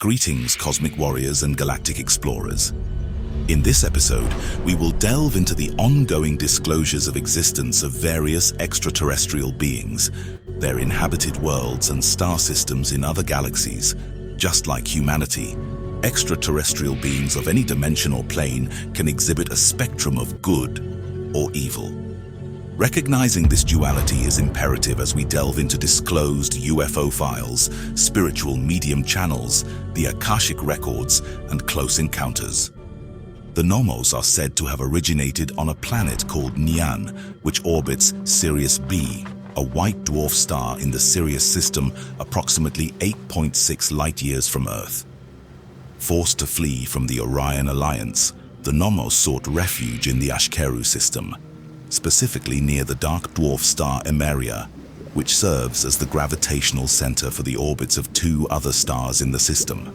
Greetings, cosmic warriors and galactic explorers. In this episode, we will delve into the ongoing disclosures of existence of various extraterrestrial beings, their inhabited worlds and star systems in other galaxies. Just like humanity, extraterrestrial beings of any dimension or plane can exhibit a spectrum of good or evil. Recognizing this duality is imperative as we delve into disclosed UFO files, spiritual medium channels, the Akashic records, and close encounters. The Nomos are said to have originated on a planet called Nian, which orbits Sirius B, a white dwarf star in the Sirius system approximately 8.6 light-years from Earth. Forced to flee from the Orion Alliance, the Nomos sought refuge in the Ashkeru system, specifically near the dark dwarf star Emeria, which serves as the gravitational center for the orbits of two other stars in the system.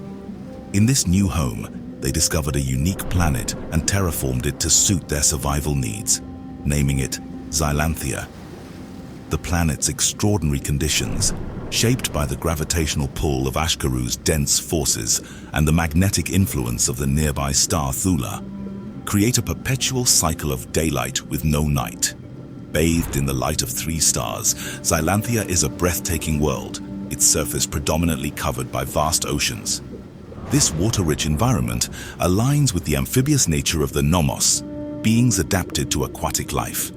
In this new home, they discovered a unique planet and terraformed it to suit their survival needs, naming it Xylanthia. The planet's extraordinary conditions, shaped by the gravitational pull of Ashkeru's dense forces and the magnetic influence of the nearby star Thula, create a perpetual cycle of daylight with no night. Bathed in the light of 3 stars, Xylanthia is a breathtaking world, its surface predominantly covered by vast oceans. This water-rich environment aligns with the amphibious nature of the Nomos, beings adapted to aquatic life.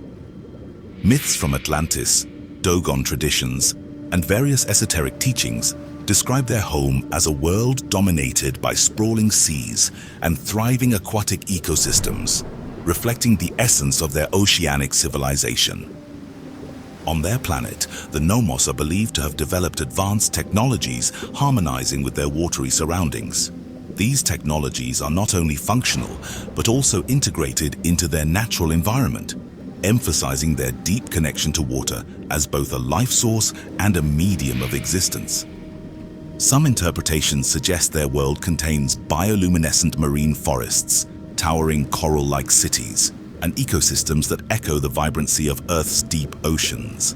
Myths from Atlantis, Dogon traditions, and various esoteric teachings describe their home as a world dominated by sprawling seas and thriving aquatic ecosystems, reflecting the essence of their oceanic civilization. On their planet, the Nomos are believed to have developed advanced technologies harmonizing with their watery surroundings. These technologies are not only functional, but also integrated into their natural environment, emphasizing their deep connection to water as both a life source and a medium of existence. Some interpretations suggest their world contains bioluminescent marine forests, towering coral-like cities, and ecosystems that echo the vibrancy of Earth's deep oceans.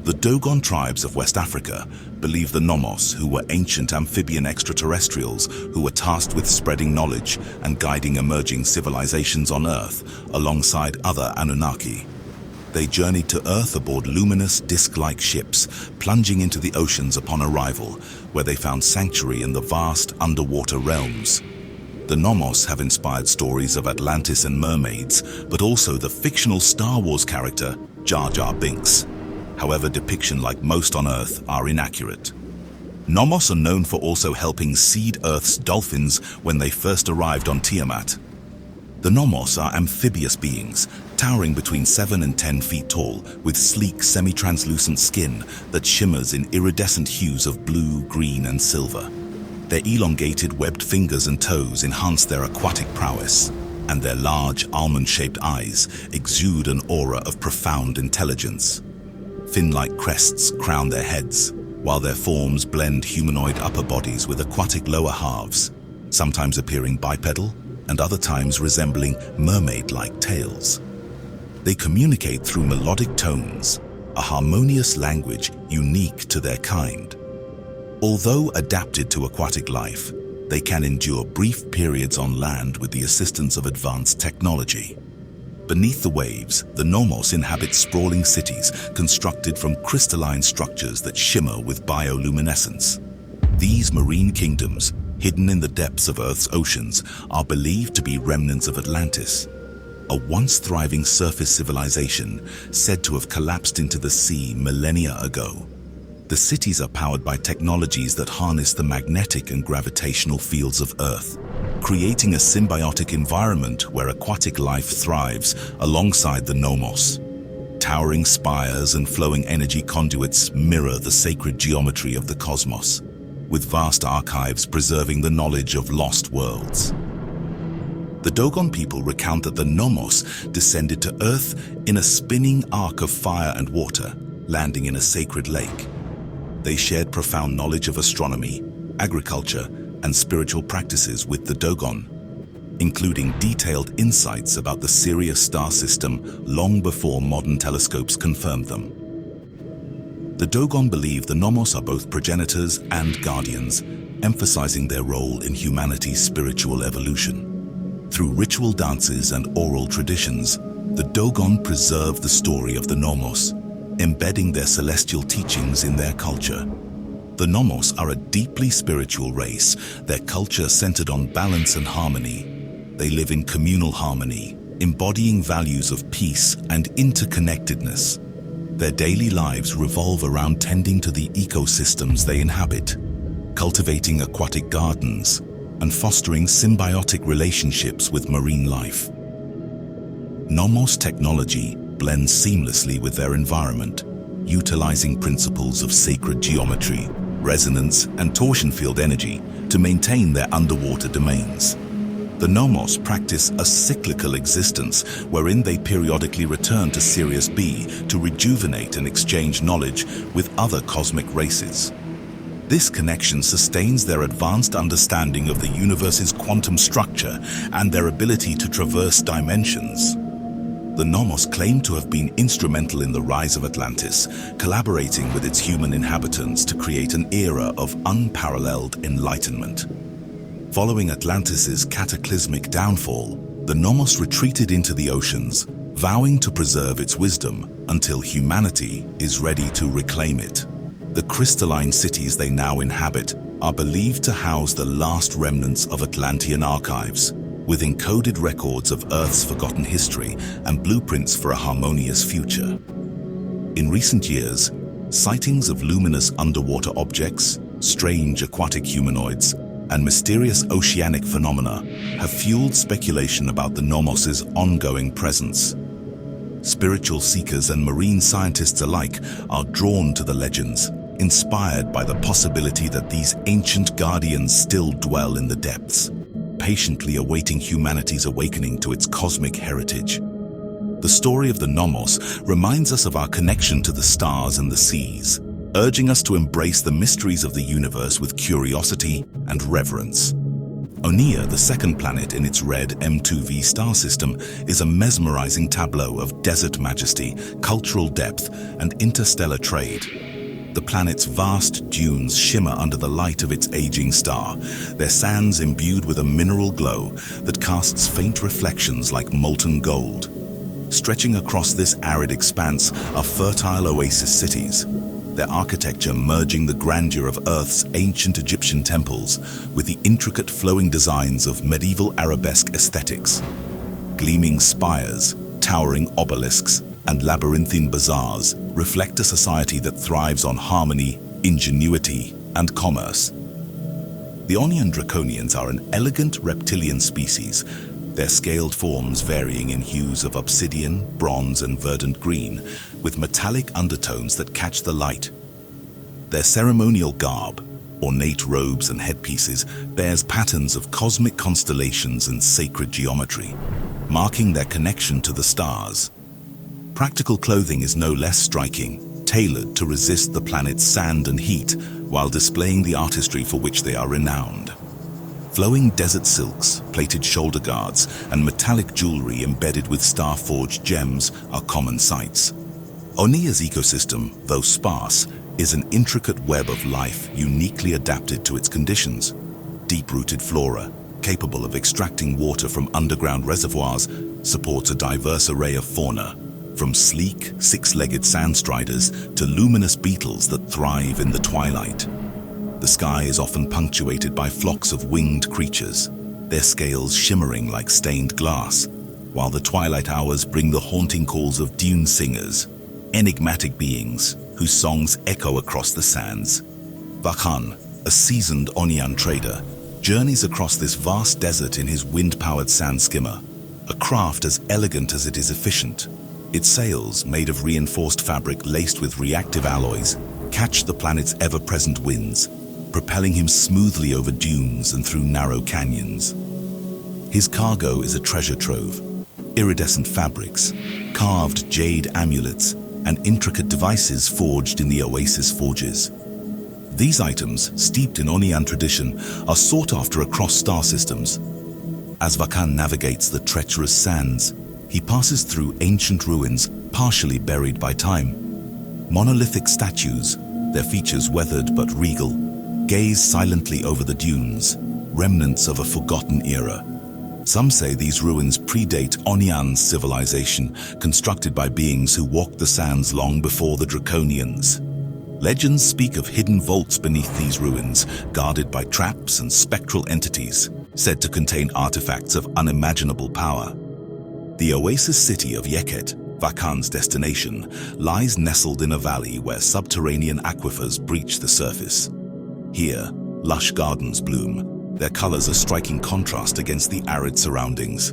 The Dogon tribes of West Africa believe the Nomos, who were ancient amphibian extraterrestrials who were tasked with spreading knowledge and guiding emerging civilizations on Earth alongside other Anunnaki. They journeyed to Earth aboard luminous, disc-like ships, plunging into the oceans upon arrival, where they found sanctuary in the vast underwater realms. The Nomos have inspired stories of Atlantis and mermaids, but also the fictional Star Wars character Jar Jar Binks. However, depictions like most on Earth are inaccurate. Nomos are known for also helping seed Earth's dolphins when they first arrived on Tiamat. The Nomos are amphibious beings, towering between 7 and 10 feet tall, with sleek, semi-translucent skin that shimmers in iridescent hues of blue, green, and silver. Their elongated, webbed fingers and toes enhance their aquatic prowess, and their large, almond-shaped eyes exude an aura of profound intelligence. Fin-like crests crown their heads, while their forms blend humanoid upper bodies with aquatic lower halves, sometimes appearing bipedal, and other times resembling mermaid-like tails. They communicate through melodic tones, a harmonious language unique to their kind. Although adapted to aquatic life, they can endure brief periods on land with the assistance of advanced technology. Beneath the waves, the Nomos inhabit sprawling cities constructed from crystalline structures that shimmer with bioluminescence. These marine kingdoms, hidden in the depths of Earth's oceans, are believed to be remnants of Atlantis, a once thriving surface civilization said to have collapsed into the sea millennia ago. The cities are powered by technologies that harness the magnetic and gravitational fields of Earth, creating a symbiotic environment where aquatic life thrives alongside the Nomos. Towering spires and flowing energy conduits mirror the sacred geometry of the cosmos, with vast archives preserving the knowledge of lost worlds. The Dogon people recount that the Nomos descended to Earth in a spinning arc of fire and water, landing in a sacred lake. They shared profound knowledge of astronomy, agriculture, and spiritual practices with the Dogon, including detailed insights about the Sirius star system long before modern telescopes confirmed them. The Dogon believe the Nomos are both progenitors and guardians, emphasizing their role in humanity's spiritual evolution. Through ritual dances and oral traditions, the Dogon preserve the story of the Nomos, embedding their celestial teachings in their culture. The Nomos are a deeply spiritual race, their culture centered on balance and harmony. They live in communal harmony, embodying values of peace and interconnectedness. Their daily lives revolve around tending to the ecosystems they inhabit, cultivating aquatic gardens, and fostering symbiotic relationships with marine life. Nomos technology blends seamlessly with their environment, utilizing principles of sacred geometry, resonance, and torsion field energy to maintain their underwater domains. The Nomos practice a cyclical existence wherein they periodically return to Sirius B to rejuvenate and exchange knowledge with other cosmic races. This connection sustains their advanced understanding of the universe's quantum structure and their ability to traverse dimensions. The Nomos claim to have been instrumental in the rise of Atlantis, collaborating with its human inhabitants to create an era of unparalleled enlightenment. Following Atlantis's cataclysmic downfall, the Nomos retreated into the oceans, vowing to preserve its wisdom until humanity is ready to reclaim it. The crystalline cities they now inhabit are believed to house the last remnants of Atlantean archives, with encoded records of Earth's forgotten history and blueprints for a harmonious future. In recent years, sightings of luminous underwater objects, strange aquatic humanoids, and mysterious oceanic phenomena have fueled speculation about the Nomos' ongoing presence. Spiritual seekers and marine scientists alike are drawn to the legends, inspired by the possibility that these ancient guardians still dwell in the depths, patiently awaiting humanity's awakening to its cosmic heritage. The story of the Nomos reminds us of our connection to the stars and the seas, urging us to embrace the mysteries of the universe with curiosity and reverence. Onia, the second planet in its red M2V star system, is a mesmerizing tableau of desert majesty, cultural depth, and interstellar trade. The planet's vast dunes shimmer under the light of its aging star, their sands imbued with a mineral glow that casts faint reflections like molten gold. Stretching across this arid expanse are fertile oasis cities, their architecture merging the grandeur of Earth's ancient Egyptian temples with the intricate flowing designs of medieval arabesque aesthetics. Gleaming spires, towering obelisks, and labyrinthine bazaars reflect a society that thrives on harmony, ingenuity, and commerce. The Pleiadian Draconians are an elegant reptilian species, their scaled forms varying in hues of obsidian, bronze, and verdant green, with metallic undertones that catch the light. Their ceremonial garb, ornate robes and headpieces, bears patterns of cosmic constellations and sacred geometry, marking their connection to the stars. Practical clothing is no less striking, tailored to resist the planet's sand and heat, while displaying the artistry for which they are renowned. Flowing desert silks, plated shoulder guards, and metallic jewelry embedded with star-forged gems are common sights. Onia's ecosystem, though sparse, is an intricate web of life uniquely adapted to its conditions. Deep-rooted flora, capable of extracting water from underground reservoirs, supports a diverse array of fauna, from sleek, six-legged sand striders to luminous beetles that thrive in the twilight. The sky is often punctuated by flocks of winged creatures, their scales shimmering like stained glass, while the twilight hours bring the haunting calls of dune singers, enigmatic beings whose songs echo across the sands. Vakan, a seasoned Onian trader, journeys across this vast desert in his wind-powered sand skimmer, a craft as elegant as it is efficient. Its sails, made of reinforced fabric laced with reactive alloys, catch the planet's ever-present winds, propelling him smoothly over dunes and through narrow canyons. His cargo is a treasure trove: iridescent fabrics, carved jade amulets, and intricate devices forged in the oasis forges. These items, steeped in Onian tradition, are sought after across star systems. As Vakan navigates the treacherous sands, he passes through ancient ruins partially buried by time. Monolithic statues, their features weathered but regal, gaze silently over the dunes, remnants of a forgotten era. Some say these ruins predate Avians civilization, constructed by beings who walked the sands long before the Draconians. Legends speak of hidden vaults beneath these ruins, guarded by traps and spectral entities, said to contain artifacts of unimaginable power. The oasis city of Yeket, Vakan's destination, lies nestled in a valley where subterranean aquifers breach the surface. Here, lush gardens bloom, their colors a striking contrast against the arid surroundings.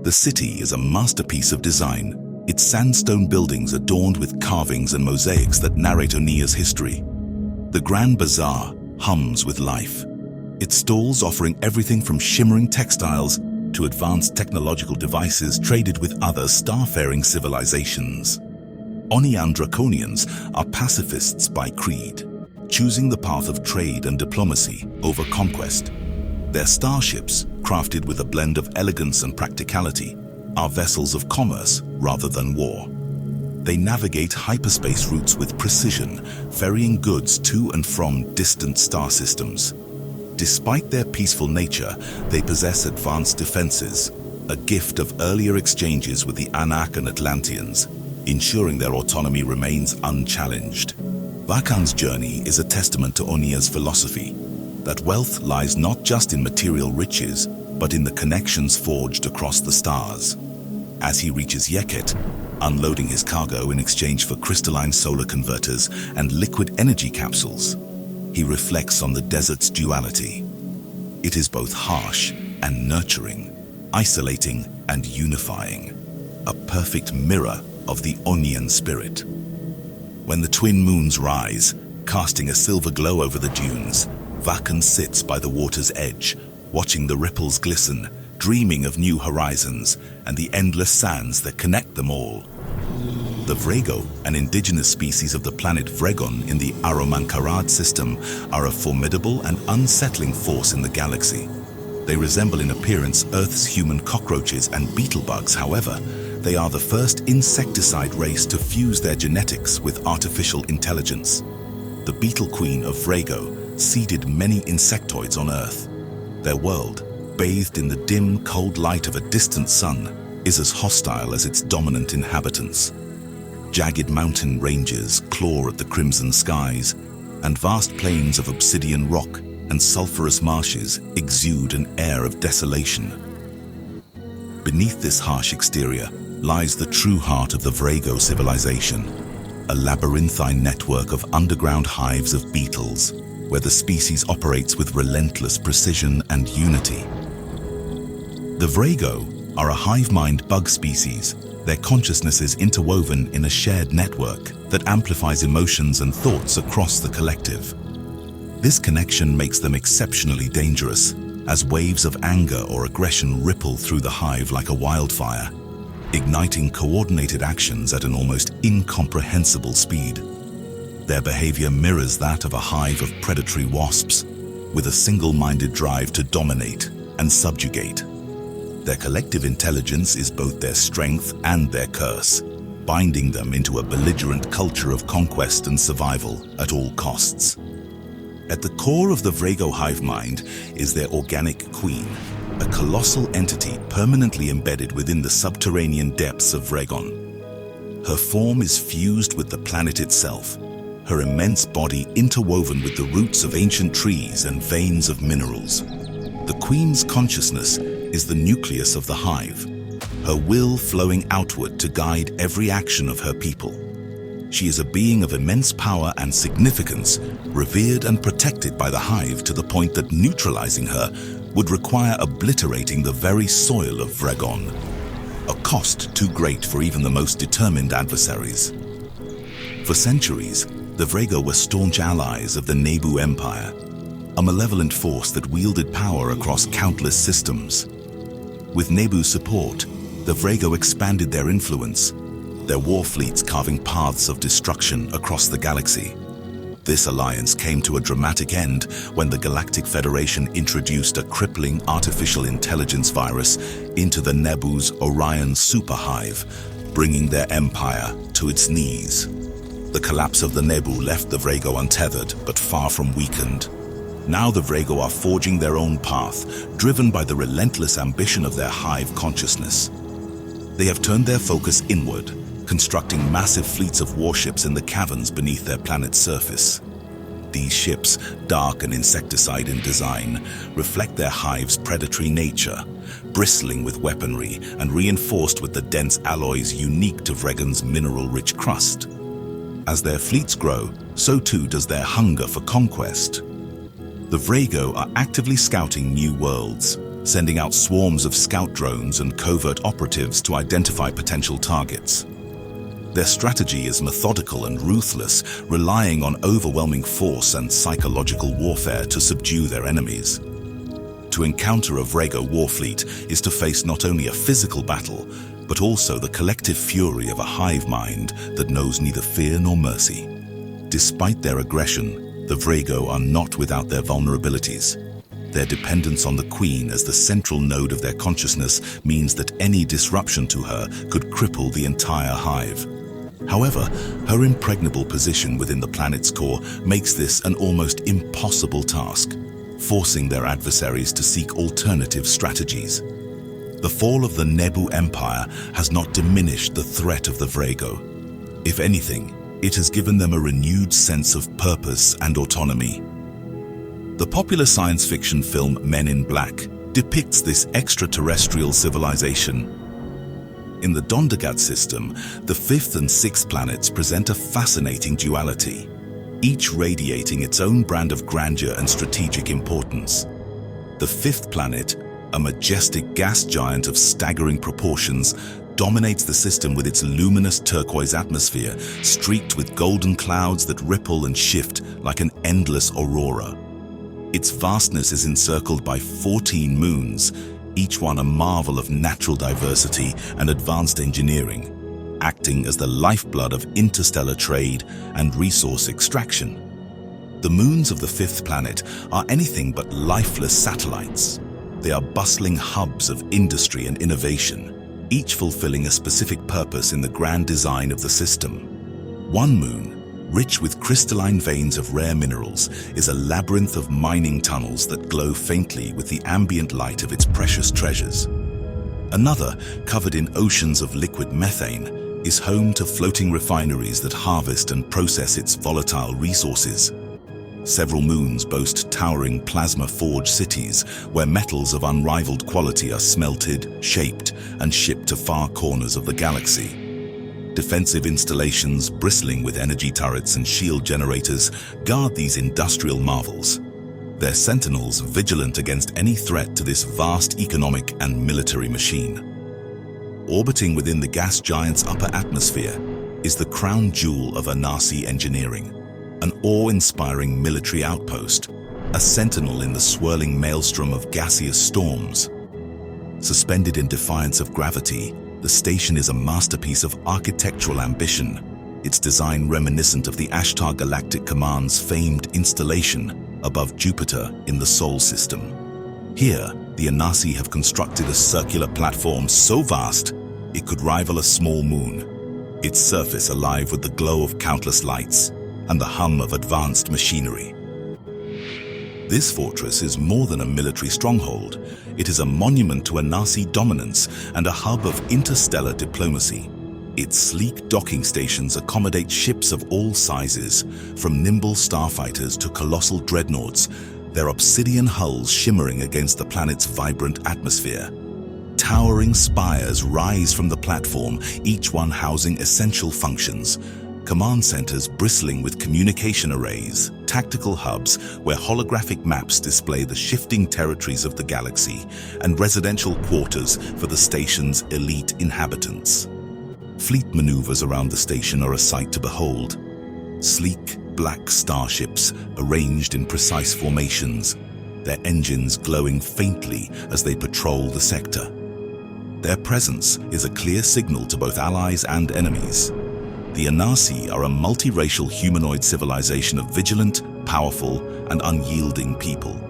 The city is a masterpiece of design, its sandstone buildings adorned with carvings and mosaics that narrate Onia's history. The Grand Bazaar hums with life, its stalls offering everything from shimmering textiles to advanced technological devices traded with other starfaring civilizations. Reptilian Draconians are pacifists by creed, choosing the path of trade and diplomacy over conquest. Their starships, crafted with a blend of elegance and practicality, are vessels of commerce rather than war. They navigate hyperspace routes with precision, ferrying goods to and from distant star systems. Despite their peaceful nature, they possess advanced defenses, a gift of earlier exchanges with the Anak and Atlanteans, ensuring their autonomy remains unchallenged. Vakan's journey is a testament to Onia's philosophy, that wealth lies not just in material riches, but in the connections forged across the stars. As he reaches Yeket, unloading his cargo in exchange for crystalline solar converters and liquid energy capsules, he reflects on the desert's duality. It is both harsh and nurturing, isolating and unifying, a perfect mirror of the Onian spirit. When the twin moons rise, casting a silver glow over the dunes, Vakan sits by the water's edge, watching the ripples glisten, dreaming of new horizons and the endless sands that connect them all. The Vrego, an indigenous species of the planet Vregon in the Aromankarad system, are a formidable and unsettling force in the galaxy. They resemble in appearance Earth's human cockroaches and beetlebugs. However, they are the first insecticide race to fuse their genetics with artificial intelligence. The beetle queen of Vrego seeded many insectoids on Earth. Their world, bathed in the dim, cold light of a distant sun, is as hostile as its dominant inhabitants. Jagged mountain ranges claw at the crimson skies, and vast plains of obsidian rock and sulphurous marshes exude an air of desolation. Beneath this harsh exterior lies the true heart of the Vrego civilization, a labyrinthine network of underground hives of beetles, where the species operates with relentless precision and unity. The Vrego are a hive-mind bug species. Their consciousness is interwoven in a shared network that amplifies emotions and thoughts across the collective. This connection makes them exceptionally dangerous, as waves of anger or aggression ripple through the hive like a wildfire, igniting coordinated actions at an almost incomprehensible speed. Their behavior mirrors that of a hive of predatory wasps, with a single-minded drive to dominate and subjugate. Their collective intelligence is both their strength and their curse, binding them into a belligerent culture of conquest and survival at all costs. At the core of the Vrego hive mind is their organic queen, a colossal entity permanently embedded within the subterranean depths of Vregon. Her form is fused with the planet itself, her immense body interwoven with the roots of ancient trees and veins of minerals. The queen's consciousness is the nucleus of the hive, her will flowing outward to guide every action of her people. She is a being of immense power and significance, revered and protected by the hive to the point that neutralizing her would require obliterating the very soil of Vregon, a cost too great for even the most determined adversaries. For centuries, the Vrego were staunch allies of the Nebu Empire, a malevolent force that wielded power across countless systems. With Nebu's support, the Vrego expanded their influence, their war fleets carving paths of destruction across the galaxy. This alliance came to a dramatic end when the Galactic Federation introduced a crippling artificial intelligence virus into the Nebu's Orion superhive, bringing their empire to its knees. The collapse of the Nebu left the Vrego untethered but far from weakened. Now the Vrego are forging their own path, driven by the relentless ambition of their hive consciousness. They have turned their focus inward, constructing massive fleets of warships in the caverns beneath their planet's surface. These ships, dark and insecticide in design, reflect their hive's predatory nature, bristling with weaponry and reinforced with the dense alloys unique to Vregan's mineral-rich crust. As their fleets grow, so too does their hunger for conquest. The Vrego are actively scouting new worlds, sending out swarms of scout drones and covert operatives to identify potential targets. Their strategy is methodical and ruthless, relying on overwhelming force and psychological warfare to subdue their enemies. To encounter a Vrego warfleet is to face not only a physical battle, but also the collective fury of a hive mind that knows neither fear nor mercy. Despite their aggression, the Vrego are not without their vulnerabilities. Their dependence on the Queen as the central node of their consciousness means that any disruption to her could cripple the entire hive. However, her impregnable position within the planet's core makes this an almost impossible task, forcing their adversaries to seek alternative strategies. The fall of the Nebu Empire has not diminished the threat of the Vrego. If anything, it has given them a renewed sense of purpose and autonomy. The popular science fiction film Men in Black depicts this extraterrestrial civilization. In the Dondergat system, the fifth and sixth planets present a fascinating duality, each radiating its own brand of grandeur and strategic importance. The fifth planet, a majestic gas giant of staggering proportions, dominates the system with its luminous turquoise atmosphere, streaked with golden clouds that ripple and shift like an endless aurora. Its vastness is encircled by 14 moons, each one a marvel of natural diversity and advanced engineering, acting as the lifeblood of interstellar trade and resource extraction. The moons of the fifth planet are anything but lifeless satellites. They are bustling hubs of industry and innovation, each fulfilling a specific purpose in the grand design of the system. One moon, rich with crystalline veins of rare minerals, is a labyrinth of mining tunnels that glow faintly with the ambient light of its precious treasures. Another, covered in oceans of liquid methane, is home to floating refineries that harvest and process its volatile resources. Several moons boast towering plasma-forged cities where metals of unrivaled quality are smelted, shaped, and shipped to far corners of the galaxy. Defensive installations bristling with energy turrets and shield generators guard these industrial marvels, their sentinels vigilant against any threat to this vast economic and military machine. Orbiting within the gas giant's upper atmosphere is the crown jewel of Anasi engineering, an awe-inspiring military outpost, a sentinel in the swirling maelstrom of gaseous storms. Suspended in defiance of gravity, the station is a masterpiece of architectural ambition, its design reminiscent of the Ashtar Galactic Command's famed installation above Jupiter in the Sol system. Here, the Anasi have constructed a circular platform so vast it could rival a small moon, its surface alive with the glow of countless lights and the hum of advanced machinery. This fortress is more than a military stronghold. It is a monument to Anasi dominance and a hub of interstellar diplomacy. Its sleek docking stations accommodate ships of all sizes, from nimble starfighters to colossal dreadnoughts, their obsidian hulls shimmering against the planet's vibrant atmosphere. Towering spires rise from the platform, each one housing essential functions. Command centers bristling with communication arrays, tactical hubs where holographic maps display the shifting territories of the galaxy, and residential quarters for the station's elite inhabitants. Fleet maneuvers around the station are a sight to behold. Sleek, black starships arranged in precise formations, their engines glowing faintly as they patrol the sector. Their presence is a clear signal to both allies and enemies. The Anasi are a multiracial humanoid civilization of vigilant, powerful, and unyielding people.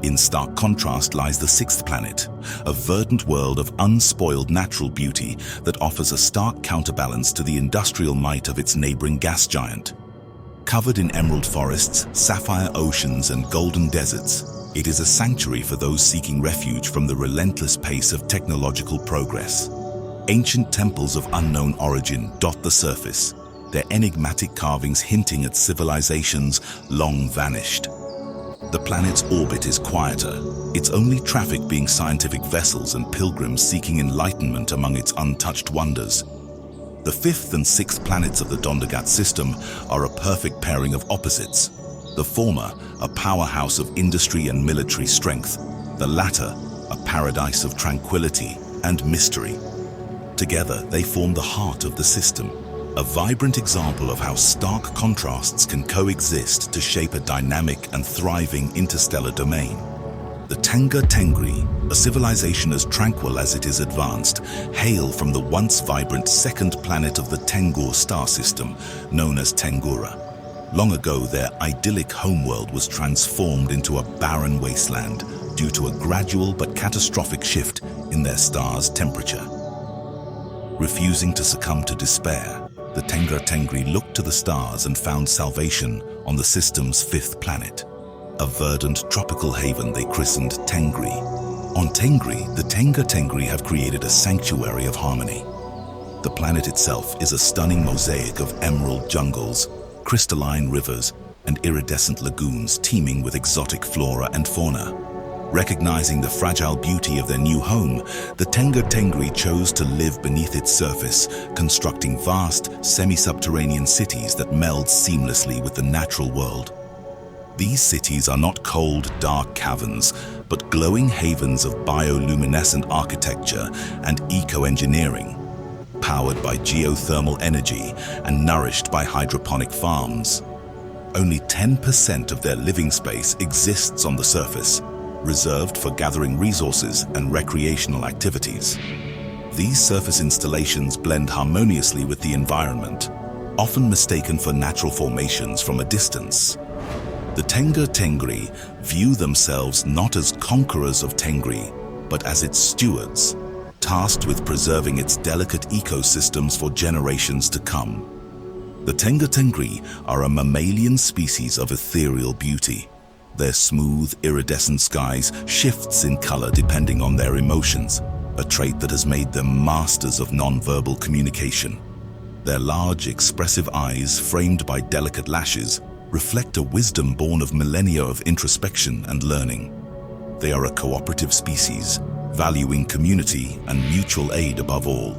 In stark contrast lies the sixth planet, a verdant world of unspoiled natural beauty that offers a stark counterbalance to the industrial might of its neighboring gas giant. Covered in emerald forests, sapphire oceans, and golden deserts, it is a sanctuary for those seeking refuge from the relentless pace of technological progress. Ancient temples of unknown origin dot the surface, their enigmatic carvings hinting at civilizations long vanished. The planet's orbit is quieter, its only traffic being scientific vessels and pilgrims seeking enlightenment among its untouched wonders. The fifth and sixth planets of the Dondergat system are a perfect pairing of opposites. The former, a powerhouse of industry and military strength. The latter, a paradise of tranquility and mystery. Together, they form the heart of the system, a vibrant example of how stark contrasts can coexist to shape a dynamic and thriving interstellar domain. The Tenga Tengri, a civilization as tranquil as it is advanced, hail from the once vibrant second planet of the Tengor star system, known as Tengura. Long ago, their idyllic homeworld was transformed into a barren wasteland due to a gradual but catastrophic shift in their star's temperature. Refusing to succumb to despair, the Tenga Tengri looked to the stars and found salvation on the system's fifth planet. A verdant tropical haven they christened Tengri. On Tengri, the Tenga Tengri have created a sanctuary of harmony. The planet itself is a stunning mosaic of emerald jungles, crystalline rivers, and iridescent lagoons teeming with exotic flora and fauna. Recognizing the fragile beauty of their new home, the Tenga Tengri chose to live beneath its surface, constructing vast, semi-subterranean cities that meld seamlessly with the natural world. These cities are not cold, dark caverns, but glowing havens of bioluminescent architecture and eco-engineering, powered by geothermal energy and nourished by hydroponic farms. Only 10% of their living space exists on the surface, reserved for gathering resources and recreational activities. These surface installations blend harmoniously with the environment, often mistaken for natural formations from a distance. The Tenga Tengri view themselves not as conquerors of Tengri, but as its stewards, tasked with preserving its delicate ecosystems for generations to come. The Tenga Tengri are a mammalian species of ethereal beauty. Their smooth, iridescent skies shifts in color depending on their emotions, a trait that has made them masters of nonverbal communication. Their large, expressive eyes, framed by delicate lashes, reflect a wisdom born of millennia of introspection and learning. They are a cooperative species, valuing community and mutual aid above all.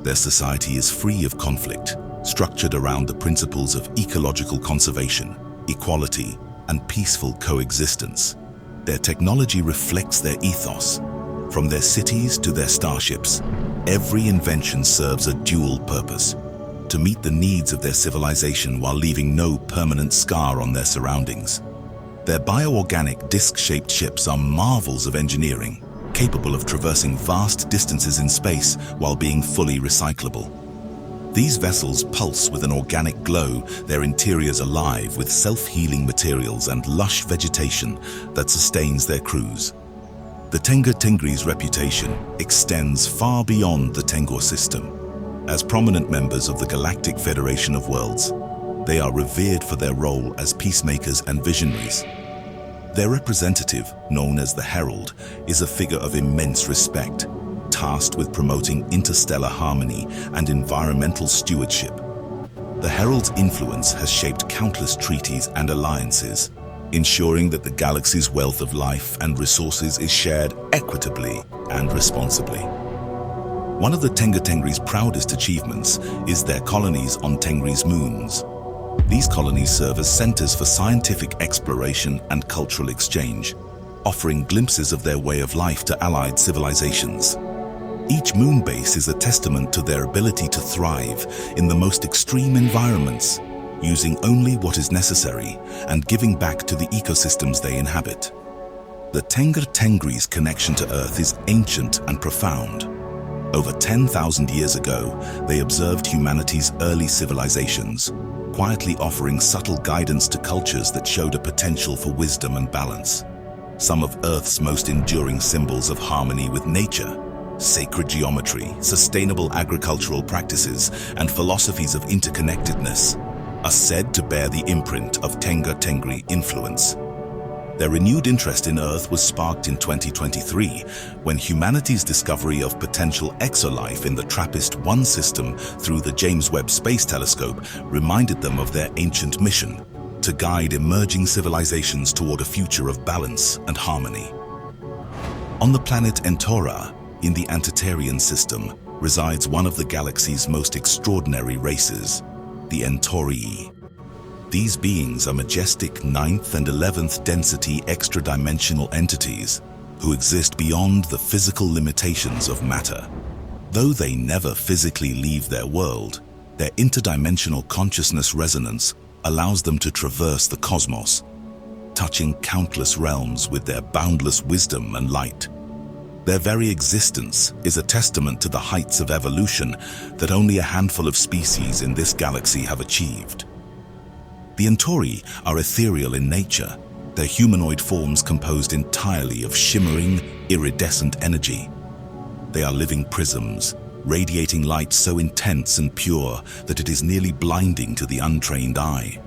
Their society is free of conflict, structured around the principles of ecological conservation, equality, and peaceful coexistence. Their technology reflects their ethos. From their cities to their starships, every invention serves a dual purpose: to meet the needs of their civilization while leaving no permanent scar on their surroundings. Their bioorganic disc-shaped ships are marvels of engineering, capable of traversing vast distances in space while being fully recyclable. These vessels pulse with an organic glow, their interiors alive with self-healing materials and lush vegetation that sustains their crews. The Tenga Tengri's reputation extends far beyond the Tengor system. As prominent members of the Galactic Federation of Worlds, they are revered for their role as peacemakers and visionaries. Their representative, known as the Herald, is a figure of immense respect, tasked with promoting interstellar harmony and environmental stewardship. The Herald's influence has shaped countless treaties and alliances, ensuring that the galaxy's wealth of life and resources is shared equitably and responsibly. One of the Tenga Tengri's proudest achievements is their colonies on Tengri's moons. These colonies serve as centers for scientific exploration and cultural exchange, offering glimpses of their way of life to allied civilizations. Each moon base is a testament to their ability to thrive in the most extreme environments, using only what is necessary and giving back to the ecosystems they inhabit. The Tenga Tengri's connection to Earth is ancient and profound. Over 10,000 years ago, they observed humanity's early civilizations, quietly offering subtle guidance to cultures that showed a potential for wisdom and balance. Some of Earth's most enduring symbols of harmony with nature, sacred geometry, sustainable agricultural practices, and philosophies of interconnectedness, are said to bear the imprint of Tenga Tengri influence. Their renewed interest in Earth was sparked in 2023 when humanity's discovery of potential exolife in the TRAPPIST-1 system through the James Webb Space Telescope reminded them of their ancient mission to guide emerging civilizations toward a future of balance and harmony. On the planet Entora, in the Antitarian system, resides one of the galaxy's most extraordinary races, the Entorii. These beings are majestic 9th and 11th density extra-dimensional entities who exist beyond the physical limitations of matter. Though they never physically leave their world, their interdimensional consciousness resonance allows them to traverse the cosmos, touching countless realms with their boundless wisdom and light. Their very existence is a testament to the heights of evolution that only a handful of species in this galaxy have achieved. The Entori are ethereal in nature, their humanoid forms composed entirely of shimmering, iridescent energy. They are living prisms, radiating light so intense and pure that it is nearly blinding to the untrained eye.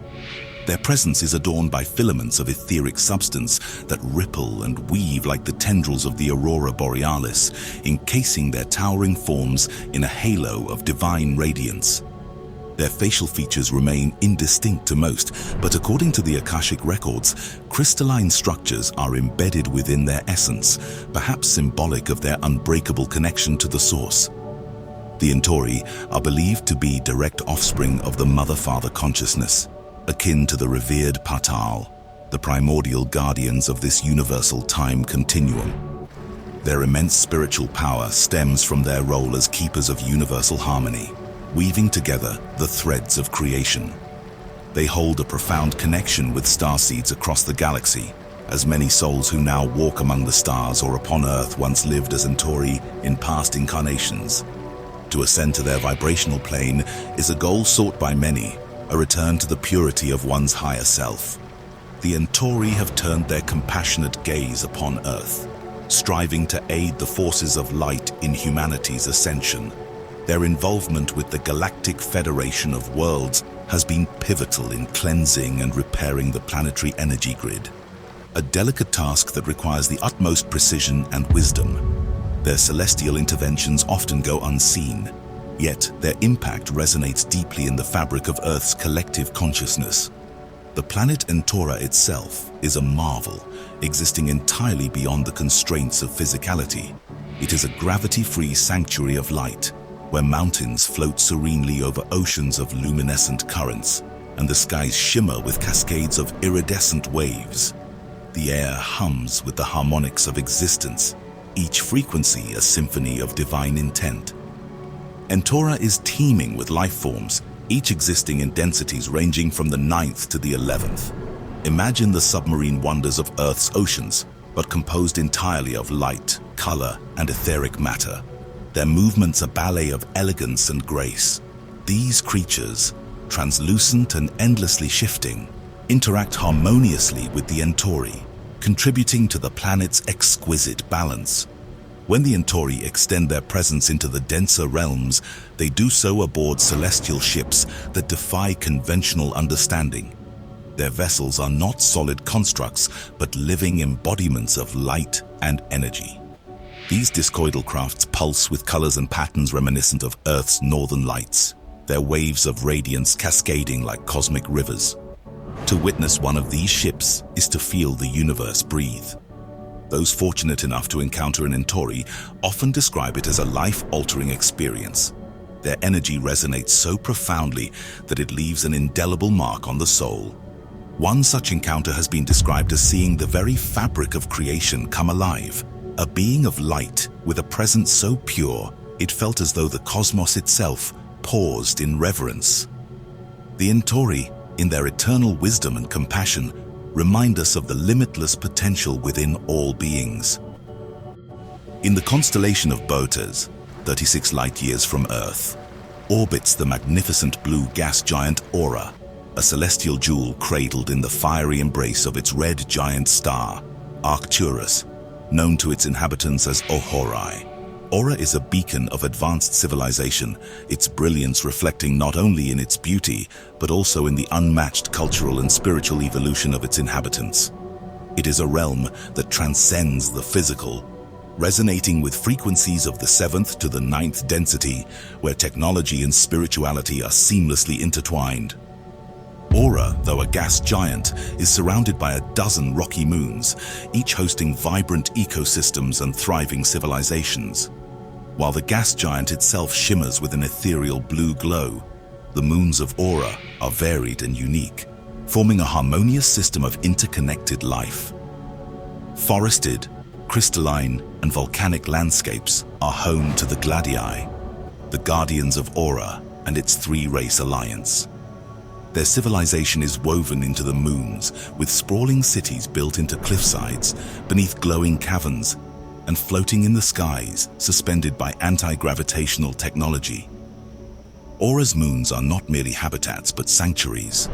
Their presence is adorned by filaments of etheric substance that ripple and weave like the tendrils of the aurora borealis, encasing their towering forms in a halo of divine radiance. Their facial features remain indistinct to most, but according to the Akashic records, crystalline structures are embedded within their essence, perhaps symbolic of their unbreakable connection to the source. The Entori are believed to be direct offspring of the Mother-Father consciousness, akin to the revered Patal, the primordial guardians of this universal time continuum. Their immense spiritual power stems from their role as keepers of universal harmony, weaving together the threads of creation. They hold a profound connection with starseeds across the galaxy, as many souls who now walk among the stars or upon Earth once lived as Entori in past incarnations. To ascend to their vibrational plane is a goal sought by many, a return to the purity of one's higher self. The Entori have turned their compassionate gaze upon Earth, striving to aid the forces of light in humanity's ascension. Their involvement with the Galactic Federation of Worlds has been pivotal in cleansing and repairing the planetary energy grid, a delicate task that requires the utmost precision and wisdom. Their celestial interventions often go unseen, yet their impact resonates deeply in the fabric of Earth's collective consciousness. The planet Entora itself is a marvel, existing entirely beyond the constraints of physicality. It is a gravity-free sanctuary of light, where mountains float serenely over oceans of luminescent currents, and the skies shimmer with cascades of iridescent waves. The air hums with the harmonics of existence, each frequency a symphony of divine intent. Entora is teeming with life forms, each existing in densities ranging from the 9th to the 11th. Imagine the submarine wonders of Earth's oceans, but composed entirely of light, color, and etheric matter. Their movements a ballet of elegance and grace. These creatures, translucent and endlessly shifting, interact harmoniously with the Entori, contributing to the planet's exquisite balance. When the Entori extend their presence into the denser realms, they do so aboard celestial ships that defy conventional understanding. Their vessels are not solid constructs, but living embodiments of light and energy. These discoidal crafts pulse with colors and patterns reminiscent of Earth's northern lights, their waves of radiance cascading like cosmic rivers. To witness one of these ships is to feel the universe breathe. Those fortunate enough to encounter an Entori often describe it as a life-altering experience. Their energy resonates so profoundly that it leaves an indelible mark on the soul. One such encounter has been described as seeing the very fabric of creation come alive. A being of light with a presence so pure, it felt as though the cosmos itself paused in reverence. The Entori, in their eternal wisdom and compassion, remind us of the limitless potential within all beings. In the constellation of Boötes, 36 light-years from Earth, orbits the magnificent blue gas giant Aura, a celestial jewel cradled in the fiery embrace of its red giant star, Arcturus, known to its inhabitants as Ohorai. Aura is a beacon of advanced civilization, its brilliance reflecting not only in its beauty, but also in the unmatched cultural and spiritual evolution of its inhabitants. It is a realm that transcends the physical, resonating with frequencies of the 7th to the 9th density, where technology and spirituality are seamlessly intertwined. Aura, though a gas giant, is surrounded by a dozen rocky moons, each hosting vibrant ecosystems and thriving civilizations. While the gas giant itself shimmers with an ethereal blue glow, the moons of Aura are varied and unique, forming a harmonious system of interconnected life. Forested, crystalline, and volcanic landscapes are home to the Gladii, the guardians of Aura and its three-race alliance. Their civilization is woven into the moons, with sprawling cities built into cliffsides, beneath glowing caverns, and floating in the skies, suspended by anti-gravitational technology. Aura's moons are not merely habitats but sanctuaries.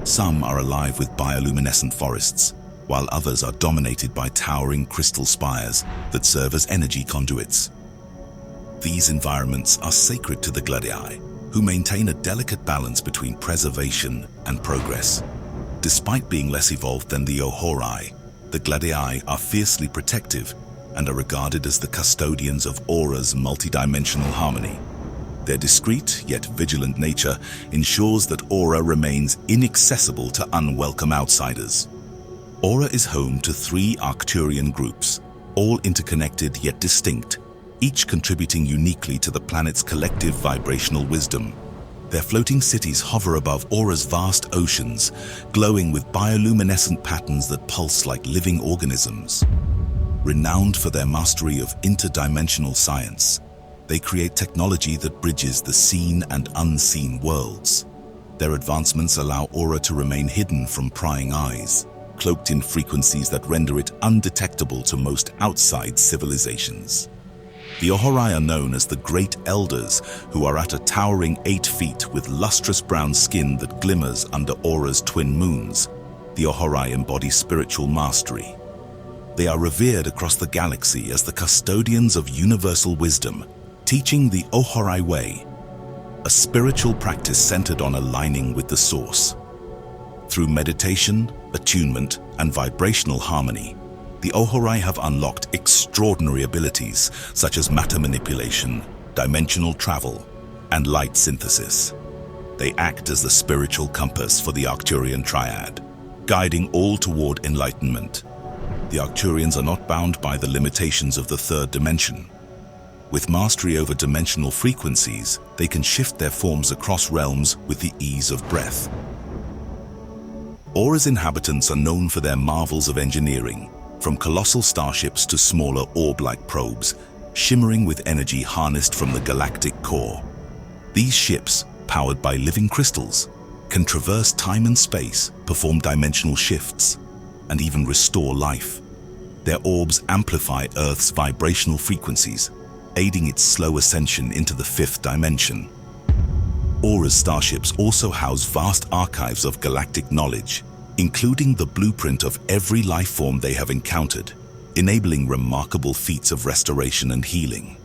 Some are alive with bioluminescent forests, while others are dominated by towering crystal spires that serve as energy conduits. These environments are sacred to the Gladii, who maintain a delicate balance between preservation and progress. Despite being less evolved than the Ohori, the Gladii are fiercely protective and are regarded as the custodians of Aura's multidimensional harmony. Their discreet yet vigilant nature ensures that Aura remains inaccessible to unwelcome outsiders. Aura is home to 3 Arcturian groups, all interconnected yet distinct, each contributing uniquely to the planet's collective vibrational wisdom. Their floating cities hover above Aura's vast oceans, glowing with bioluminescent patterns that pulse like living organisms. Renowned for their mastery of interdimensional science, they create technology that bridges the seen and unseen worlds. Their advancements allow Aura to remain hidden from prying eyes, cloaked in frequencies that render it undetectable to most outside civilizations. The Ohori are known as the Great Elders, who are at a towering 8 feet with lustrous brown skin that glimmers under Aura's twin moons. The Ohori embody spiritual mastery. They are revered across the galaxy as the custodians of universal wisdom, teaching the Ohori Way, a spiritual practice centered on aligning with the source. Through meditation, attunement, and vibrational harmony, the Ohori have unlocked extraordinary abilities such as matter manipulation, dimensional travel, and light synthesis. They act as the spiritual compass for the Arcturian triad, guiding all toward enlightenment. The Arcturians are not bound by the limitations of the 3rd dimension. With mastery over dimensional frequencies, they can shift their forms across realms with the ease of breath. Aura's inhabitants are known for their marvels of engineering, from colossal starships to smaller orb-like probes, shimmering with energy harnessed from the galactic core. These ships, powered by living crystals, can traverse time and space, perform dimensional shifts, and even restore life. Their orbs amplify Earth's vibrational frequencies, aiding its slow ascension into the 5th dimension. Aura's starships also house vast archives of galactic knowledge, including the blueprint of every life form they have encountered, enabling remarkable feats of restoration and healing.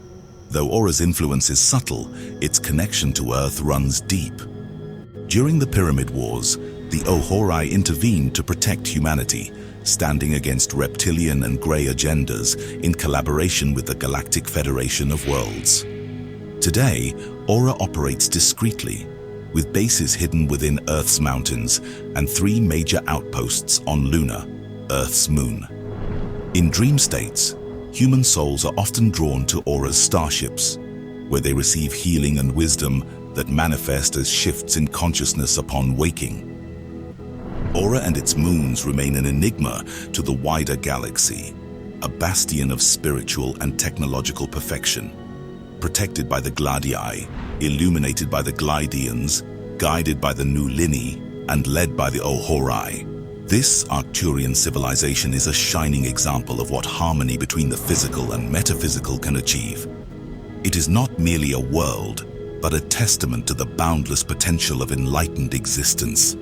Though Aura's influence is subtle, its connection to Earth runs deep. During the Pyramid Wars, the Ohori intervened to protect humanity, standing against reptilian and grey agendas in collaboration with the Galactic Federation of Worlds. Today, Aura operates discreetly, with bases hidden within Earth's mountains and 3 major outposts on Luna, Earth's moon. In dream states, human souls are often drawn to Aura's starships, where they receive healing and wisdom that manifest as shifts in consciousness upon waking. Aura and its moons remain an enigma to the wider galaxy, a bastion of spiritual and technological perfection. Protected by the Gladii, illuminated by the Pleiadians, guided by the New Lini, and led by the Ohori, this Arcturian civilization is a shining example of what harmony between the physical and metaphysical can achieve. It is not merely a world, but a testament to the boundless potential of enlightened existence.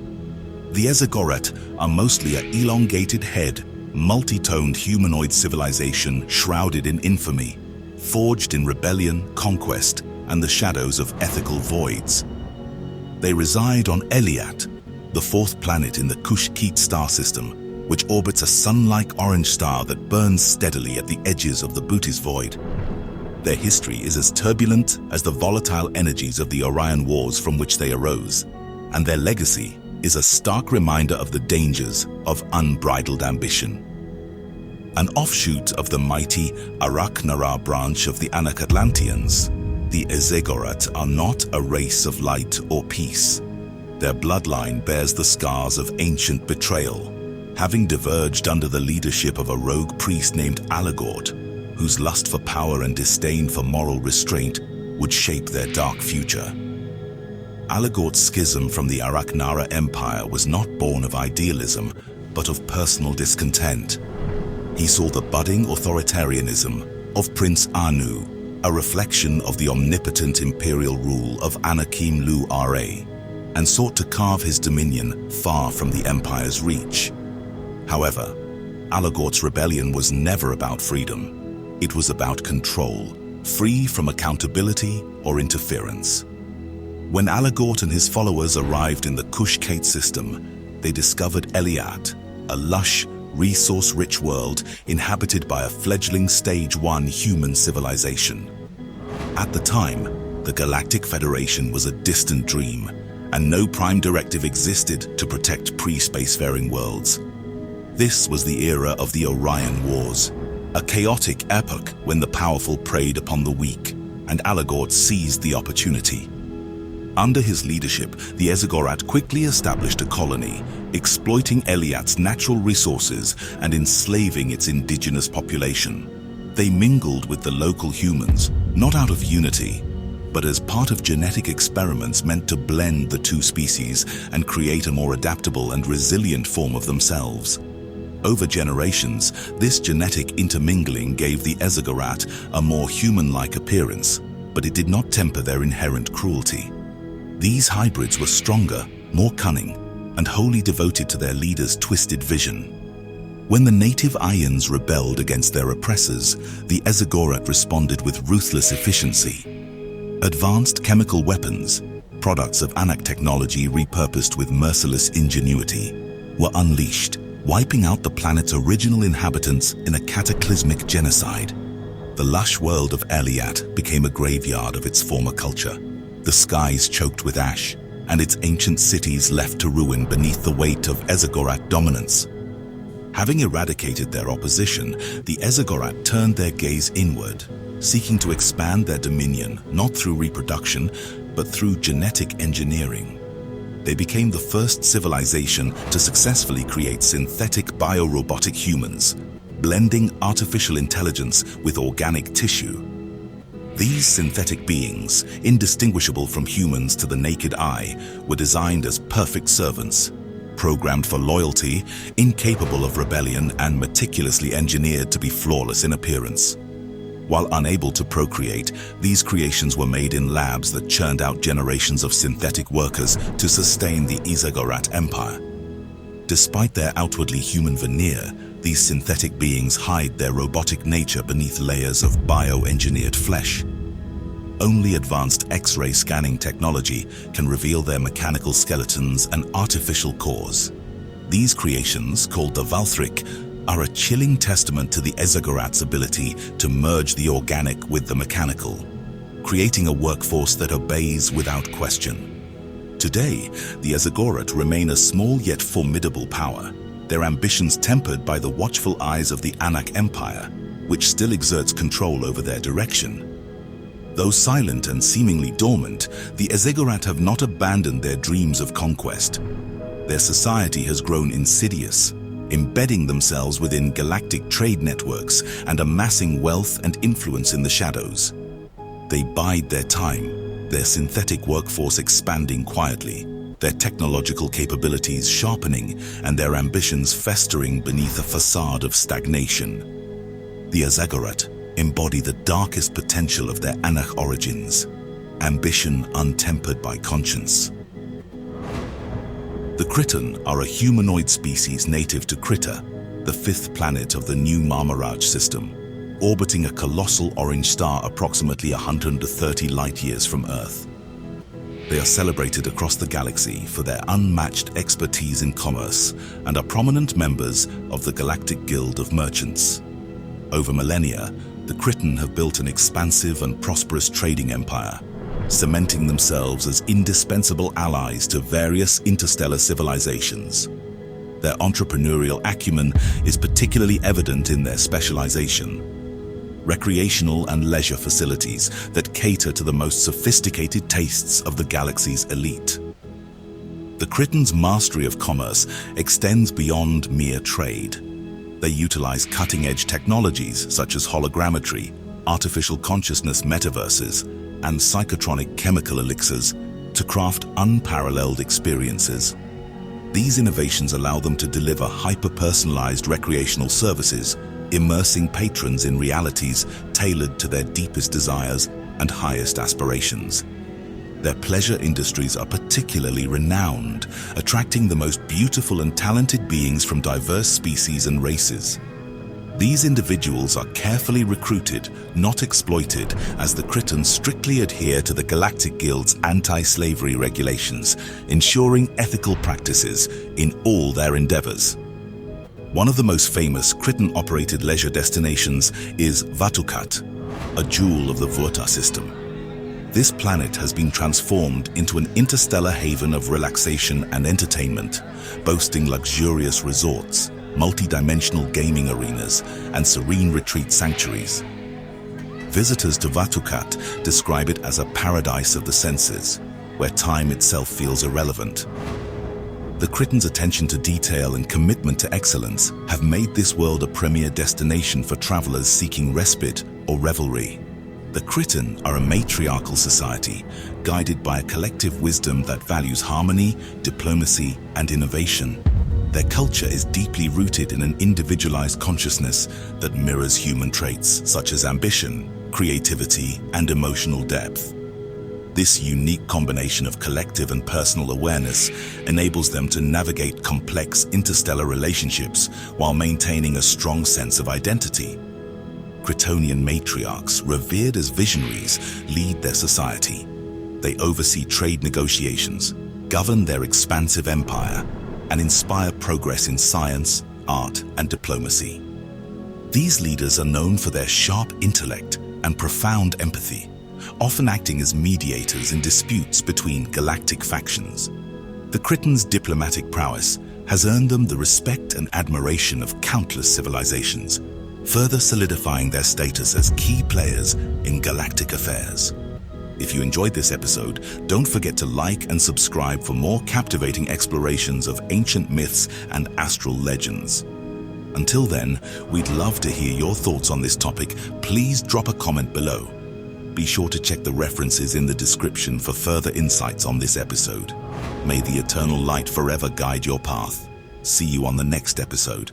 The Ezigoret are mostly an elongated head, multi-toned humanoid civilization shrouded in infamy, forged in rebellion, conquest, and the shadows of ethical voids. They reside on Eliat, the fourth planet in the Kush-Keet star system, which orbits a sun-like orange star that burns steadily at the edges of the Bootes void. Their history is as turbulent as the volatile energies of the Orion Wars from which they arose, and their legacy is a stark reminder of the dangers of unbridled ambition. An offshoot of the mighty Arak-Nara branch of the Atlanteans, the Ezegorat are not a race of light or peace. Their bloodline bears the scars of ancient betrayal, having diverged under the leadership of a rogue priest named Alagort, whose lust for power and disdain for moral restraint would shape their dark future. Alagort's schism from the Arak-Nara Empire was not born of idealism, but of personal discontent. He saw the budding authoritarianism of Prince Anu, a reflection of the omnipotent imperial rule of Anakim Lu Ra, and sought to carve his dominion far from the empire's reach. However, Alagort's rebellion was never about freedom. It was about control, free from accountability or interference. When Alagort and his followers arrived in the Kush-Keet system, they discovered Eliat, a lush, resource-rich world inhabited by a fledgling Stage 1 human civilization. At the time, the Galactic Federation was a distant dream, and no prime directive existed to protect pre-spacefaring worlds. This was the era of the Orion Wars, a chaotic epoch when the powerful preyed upon the weak, and Alagort seized the opportunity. Under his leadership, the Ezegorat quickly established a colony, exploiting Eliat's natural resources and enslaving its indigenous population. They mingled with the local humans, not out of unity, but as part of genetic experiments meant to blend the two species and create a more adaptable and resilient form of themselves. Over generations, this genetic intermingling gave the Ezegorat a more human-like appearance, but it did not temper their inherent cruelty. These hybrids were stronger, more cunning, and wholly devoted to their leader's twisted vision. When the native Avians rebelled against their oppressors, the Ezegorat responded with ruthless efficiency. Advanced chemical weapons, products of Anak technology repurposed with merciless ingenuity, were unleashed, wiping out the planet's original inhabitants in a cataclysmic genocide. The lush world of Eliat became a graveyard of its former culture, the skies choked with ash, and its ancient cities left to ruin beneath the weight of Ezegorat dominance. Having eradicated their opposition, the Ezegorat turned their gaze inward, seeking to expand their dominion not through reproduction, but through genetic engineering. They became the first civilization to successfully create synthetic biorobotic humans, blending artificial intelligence with organic tissue. These synthetic beings, indistinguishable from humans to the naked eye, were designed as perfect servants, programmed for loyalty, incapable of rebellion, and meticulously engineered to be flawless in appearance. While unable to procreate, these creations were made in labs that churned out generations of synthetic workers to sustain the Ezegorat Empire. Despite their outwardly human veneer, these synthetic beings hide their robotic nature beneath layers of bioengineered flesh. Only advanced X-ray scanning technology can reveal their mechanical skeletons and artificial cores. These creations, called the Valthric, are a chilling testament to the Ezegorat's ability to merge the organic with the mechanical, creating a workforce that obeys without question. Today, the Ezegorat remain a small yet formidable power, their ambitions tempered by the watchful eyes of the Anak Empire, which still exerts control over their direction. Though silent and seemingly dormant, the Ezegorat have not abandoned their dreams of conquest. Their society has grown insidious, embedding themselves within galactic trade networks and amassing wealth and influence in the shadows. They bide their time, their synthetic workforce expanding quietly, their technological capabilities sharpening, and their ambitions festering beneath a facade of stagnation. The Ezegorat embody the darkest potential of their Anak origins, ambition untempered by conscience. The Critan are a humanoid species native to Krita, the fifth planet of the new Marmaraj system, orbiting a colossal orange star approximately 130 light-years from Earth. They are celebrated across the galaxy for their unmatched expertise in commerce and are prominent members of the Galactic Guild of Merchants. Over millennia, the Critan have built an expansive and prosperous trading empire, cementing themselves as indispensable allies to various interstellar civilizations. Their entrepreneurial acumen is particularly evident in their specialization: recreational and leisure facilities that cater to the most sophisticated tastes of the galaxy's elite. The Critan's mastery of commerce extends beyond mere trade. They utilize cutting-edge technologies such as hologrammetry, artificial consciousness metaverses, and psychotronic chemical elixirs to craft unparalleled experiences. These innovations allow them to deliver hyper-personalized recreational services, immersing patrons in realities tailored to their deepest desires and highest aspirations. Their pleasure industries are particularly renowned, attracting the most beautiful and talented beings from diverse species and races. These individuals are carefully recruited, not exploited, as the Critans strictly adhere to the Galactic Guild's anti-slavery regulations, ensuring ethical practices in all their endeavors. One of the most famous Critan-operated leisure destinations is Vatukat, a jewel of the Vurta system. This planet has been transformed into an interstellar haven of relaxation and entertainment, boasting luxurious resorts, multi-dimensional gaming arenas, and serene retreat sanctuaries. Visitors to Vatukat describe it as a paradise of the senses, where time itself feels irrelevant. The Critan's attention to detail and commitment to excellence have made this world a premier destination for travelers seeking respite or revelry. The Critan are a matriarchal society, guided by a collective wisdom that values harmony, diplomacy, and innovation. Their culture is deeply rooted in an individualized consciousness that mirrors human traits such as ambition, creativity, and emotional depth. This unique combination of collective and personal awareness enables them to navigate complex interstellar relationships while maintaining a strong sense of identity. Critonian matriarchs, revered as visionaries, lead their society. They oversee trade negotiations, govern their expansive empire, and inspire progress in science, art, and diplomacy. These leaders are known for their sharp intellect and profound empathy, often acting as mediators in disputes between galactic factions. The Critan's diplomatic prowess has earned them the respect and admiration of countless civilizations, further solidifying their status as key players in galactic affairs. If you enjoyed this episode, don't forget to like and subscribe for more captivating explorations of ancient myths and astral legends. Until then, we'd love to hear your thoughts on this topic. Please drop a comment below. Be sure to check the references in the description for further insights on this episode. May the eternal light forever guide your path. See you on the next episode.